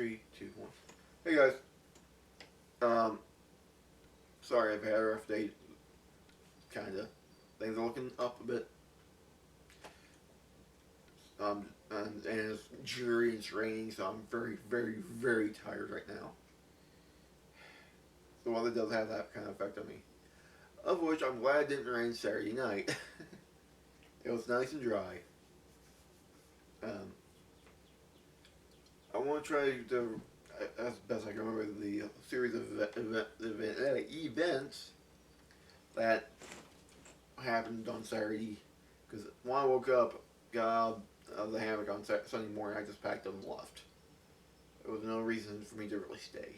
3, 2, 1. Hey guys. Um, Sorry I've had a rough day. Kinda. Things are looking up a bit. And it's dreary and it's raining, so I'm very, very, very tired right now. The weather does have that kind of effect on me. Of which I'm glad it didn't rain Saturday night. It was nice and dry. Um, I want to try to, as best I can remember, the series of events that happened on Saturday. Because when I woke up, got out of the hammock on Sunday morning, I just packed up and left. There was no reason for me to really stay.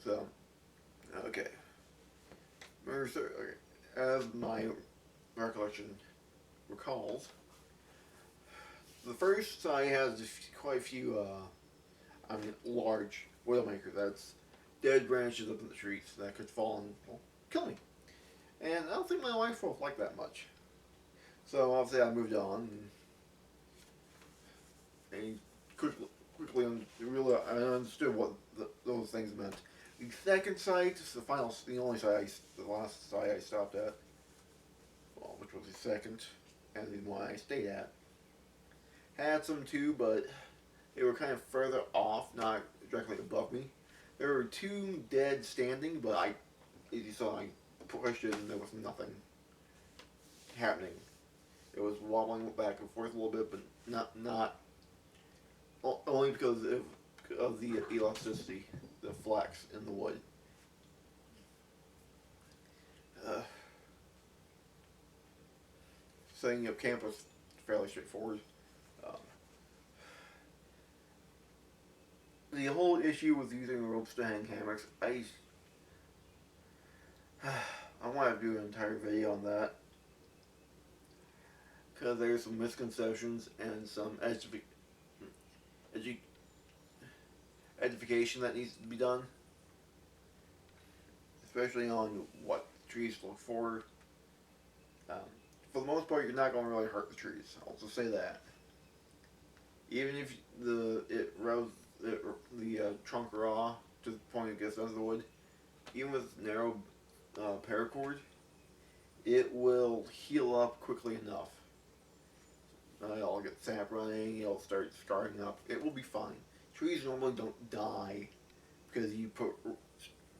So, okay. As my recollection recalls, the first side has quite a few, large widowmakers. That's dead branches up in the trees that could fall and, well, kill me. And I don't think my wife will like that much. So obviously I moved on and quickly I understood what those things meant. The second site, the only site, the last site I stopped at, well, which was the second, and the one I stayed at, had some too, but they were kind of further off, not directly above me. There were two dead standing, but as you saw, I pushed it and there was nothing happening. It was wobbling back and forth a little bit, but not only because of the elasticity, the flex in the wood. Uh, Setting up camp was fairly straightforward. Um, the whole issue with using ropes to hang hammocks, I want to do an entire video on that because there's some misconceptions and some edification that needs to be done, especially on what trees to look for. Um, for the most part, you're not going to really hurt the trees. I'll just say that. Even if it rubs the trunk raw to the point it gets under the wood, even with narrow paracord, it will heal up quickly enough. It'll get sap running, it'll start scarring up. It will be fine. Trees normally don't die because you put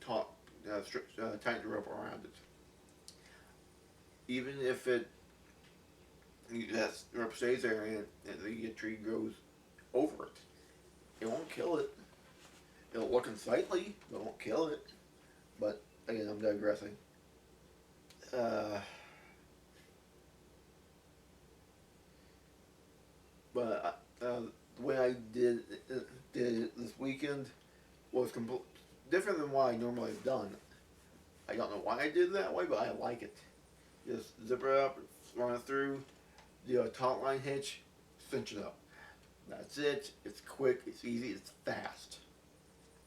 tighten the rope around it. Even if that rope stays there and the tree grows over it, it won't kill it. It'll look unsightly, but it won't kill it. But again, I'm digressing. Uh, but the way I did it this weekend was different than what I normally have done. I don't know why I did it that way, but I like it. Just zip it up, run it through, do a taut line hitch, cinch it up. That's it. It's quick, it's easy, it's fast.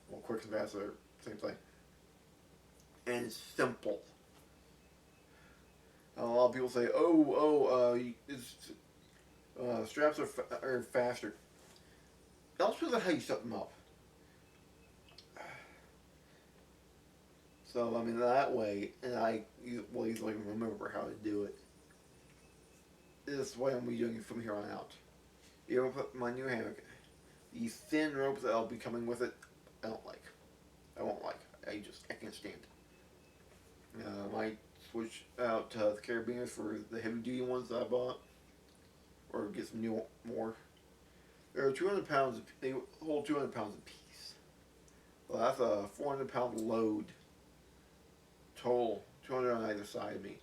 Well, quick and fast are the same thing. And it's simple. A lot of people say, straps are faster. It also depends on how you set them up. So, I mean, that way, and I will easily remember how to do it. This way I'm doing it from here on out. You know, put my new hammock. These thin ropes that I'll be coming with it, I don't like. I won't like. I can't stand it. I might switch out to the carabiners for the heavy duty ones that I bought, or get some new more. They're 200 pounds. They hold 200 pounds apiece. Well, that's a 400-pound load total, 200 on either side of me.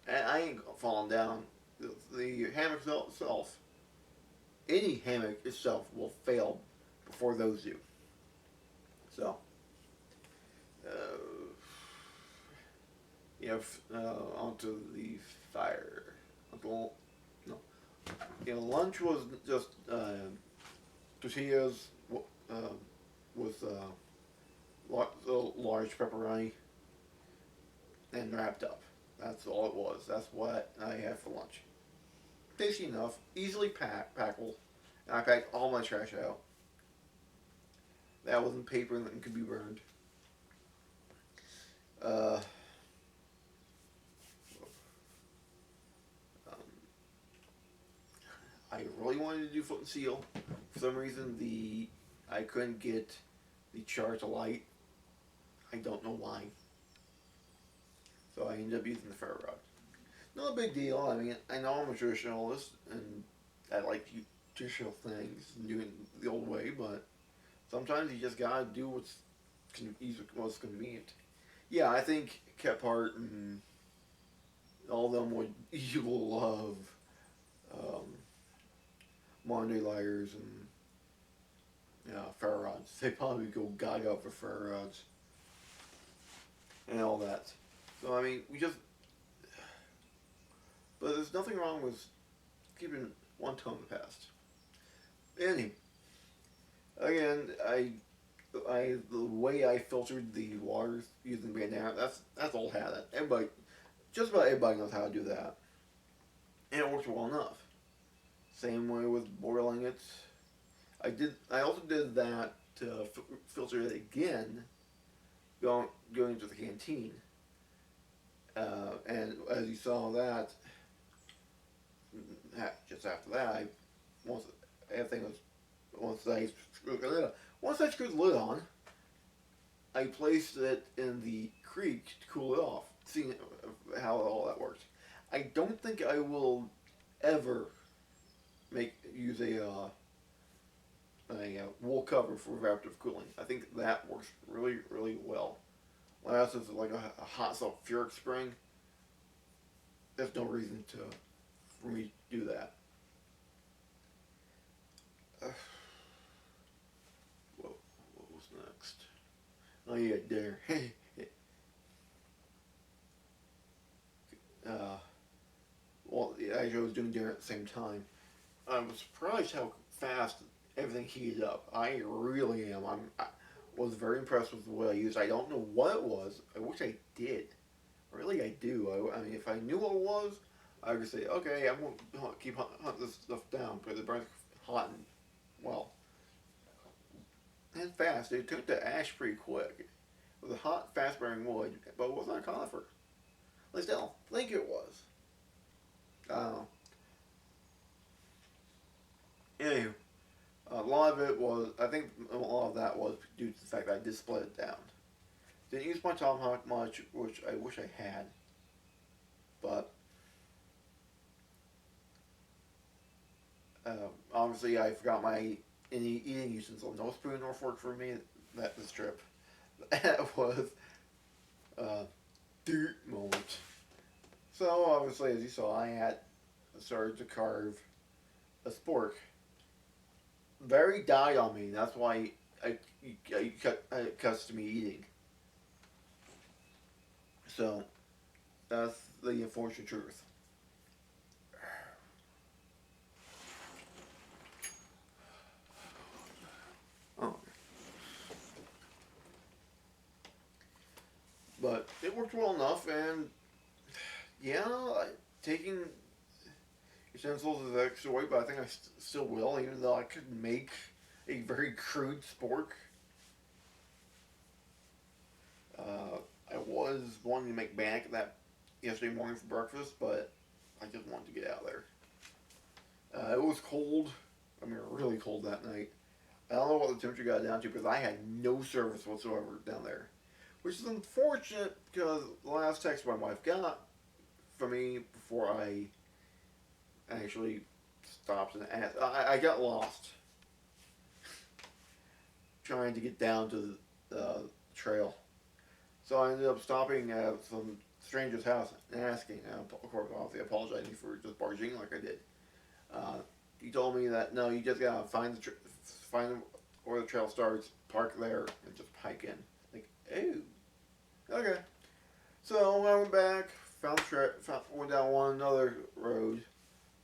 And I ain't falling down. The hammock itself, any hammock itself will fail before those do. So, uh, onto the fire. No, lunch was just tortillas with large pepperoni and wrapped up. That's all it was. That's what I had for lunch. Tasty enough, easily packable, And I packed all my trash out. That wasn't paper and could be burned. Uh, um, I really wanted to do foot and seal. For some reason, I couldn't get the char to light. I don't know why. So I ended up using the ferro rod. Not a big deal. I mean, I know I'm a traditionalist and I like traditional things and doing it the old way, but sometimes you just gotta do what's convenient. Yeah, I think Kephart and all of them would you will love um, Monday Liars and ferro rods. They probably go gaga for ferro rods and all that. So I mean, but there's nothing wrong with keeping one toe in the past. Anyway, again, the way I filtered the waters using bandana, that's old hat. Everybody, just about everybody knows how to do that, and it works well enough. Same way with boiling it. I also did that to filter it again, going to the canteen. And as you saw that, just after that, once everything was once I screwed the lid on, I placed it in the creek to cool it off, seeing how all that worked. I don't think I will ever use a wool cover for evaporative cooling. I think that works really, really well. Unless it's like a hot sulfuric spring, there's no reason for me to do that. Uh, what was next? Oh yeah, there. uh, well, actually, I was doing dinner at the same time. I was surprised how fast everything heated up. I really am. I was very impressed with what I used. I don't know what it was. I wish I did. Really, I do. I mean, if I knew what it was, I would say, okay, I'm going to keep hunt this stuff down because it burns hot and, well, and fast. It took the ash pretty quick. It was a hot, fast burning wood, but it wasn't a conifer. At least I don't think it was. I don't know. Anywho, a lot of it was, I think a lot of that was due to the fact that I did split it down. Didn't use my tomahawk much, which I wish I had, but obviously I forgot my any eating utensil. No spoon nor fork for me that this trip. That was a dirt moment. So obviously, as you saw, I had started to carve a spork. Very died on me. That's why I cut accustomed to me eating. So that's the unfortunate truth. Oh, but it worked well enough, and yeah, taking utensils is extra weight, but I think I still will, even though I could make a very crude spork. Uh, I was wanting to make bannock that yesterday morning for breakfast, but I just wanted to get out of there. It was cold. I mean, really cold that night. I don't know what the temperature got down to because I had no service whatsoever down there, which is unfortunate because the last text my wife got from me before I actually stopped and asked, I got lost trying to get down to the trail. So I ended up stopping at some stranger's house and asking. Of course, obviously apologizing for just barging like I did. Uh, he told me that no, you just gotta find where the trail starts, park there, and just hike in. Like, oh, okay. So I went back, went down another road,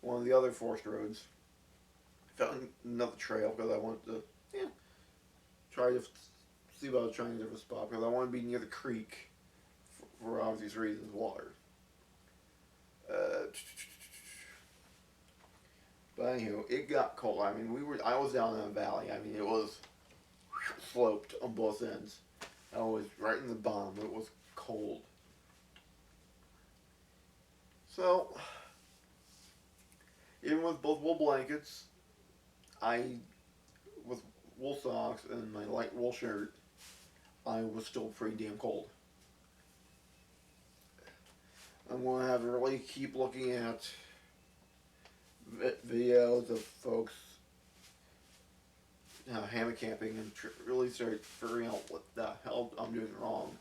one of the other forest roads. Found another trail because I wanted to, yeah, try to see about trying a different spot because I want to be near the creek for obvious reasons, water. Uh, But anywho, it got cold. I mean, I was down in a valley. I mean, it was sloped on both ends. I was right in the bottom. It was cold. So, even with both wool blankets, I, with wool socks and my light wool shirt, I was still pretty damn cold. I'm going to have to really keep looking at videos of folks hammock camping and really start figuring out what the hell I'm doing wrong.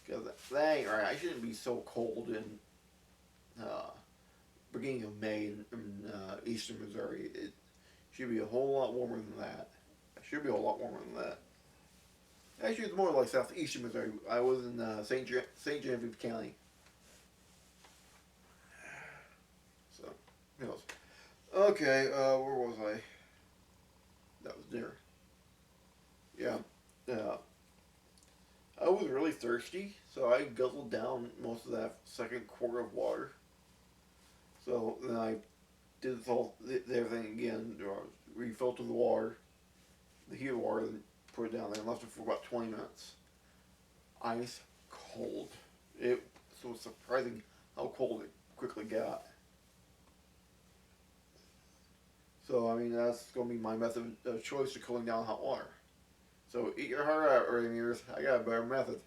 Because that ain't right. I shouldn't be so cold in beginning of May in eastern Missouri. It should be a whole lot warmer than that. It should be a lot warmer than that. Actually, it's more like southeastern Missouri. I was in St. Genevieve County. So, who knows? Okay, where was I? That was dinner. Yeah. I was really thirsty, so I guzzled down most of that second quart of water. So then I did everything again, refiltered the water, the heated water, and put it down there and left it for about 20 minutes. Ice cold. It was surprising how cold it quickly got. So, I mean, that's going to be my method of choice to cooling down hot water. So, eat your heart out, Ramiers. I got a better method.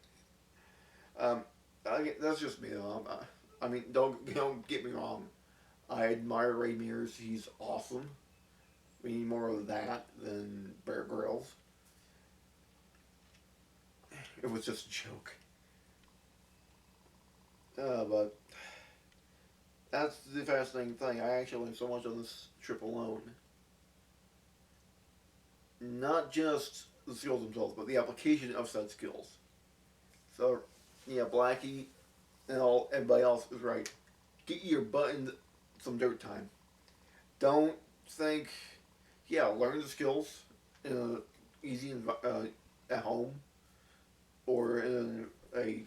That's just me, though. I mean, don't get me wrong. I admire Ray Mears. He's awesome. We need more of that than Bear Grylls. It was just a joke. But that's the fascinating thing. I actually learned so much on this trip alone. Not just the skills themselves, but the application of said skills. So, yeah, Blackie and everybody else is right. Get your butt in some dirt time. Don't think, yeah, learn the skills in an easy at home or in a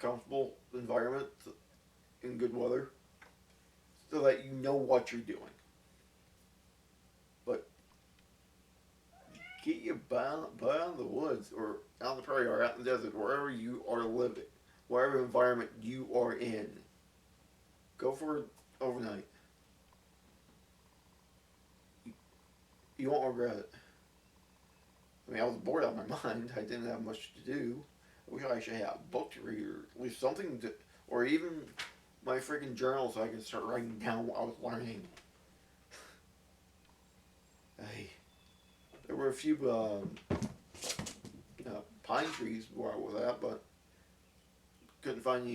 comfortable environment in good weather so that you know what you're doing. But get your butt out in the woods or out in the prairie or out in the desert, wherever you are living, whatever environment you are in. Go for it overnight. You won't regret it. I mean, I was bored out of my mind. I didn't have much to do. I wish I actually had a book to read or at least something to, or even my freaking journal so I can start writing down what I was learning. Hey, there were a few pine trees where I was at, but couldn't find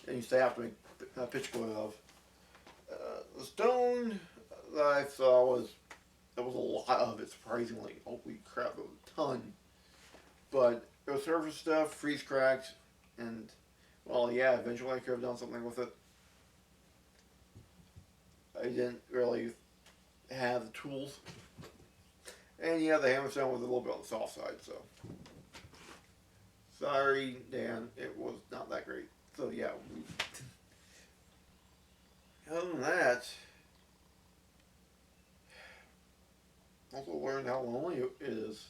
any staff to make pitch wood of. The stone that I saw there was a lot of it, surprisingly. Holy crap, it was a ton. But it was surface stuff, freeze cracked, and, well, yeah, eventually I could have done something with it. I didn't really have the tools. And yeah, the hammerstone was a little bit on the soft side, so. Sorry, Dan, it was not that great. So yeah, other than that, also learned how lonely it is.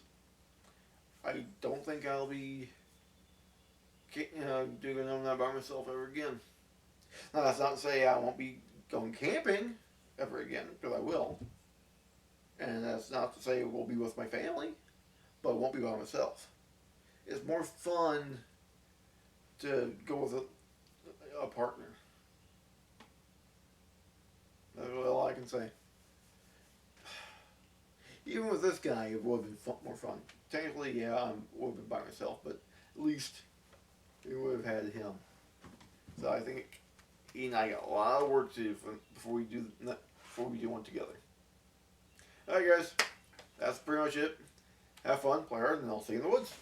I don't think I'll be doing that by myself ever again. Now, that's not to say I won't be going camping ever again, because I will. And that's not to say I will be with my family, but I won't be by myself. It's more fun to go with a partner. That's really all I can say. Even with this guy, it would have been more fun. Technically, yeah, I would have been by myself, but at least we would have had him. So I think he and I got a lot of work to do before we do one together. Alright guys, that's pretty much it. Have fun, play hard, and I'll see you in the woods.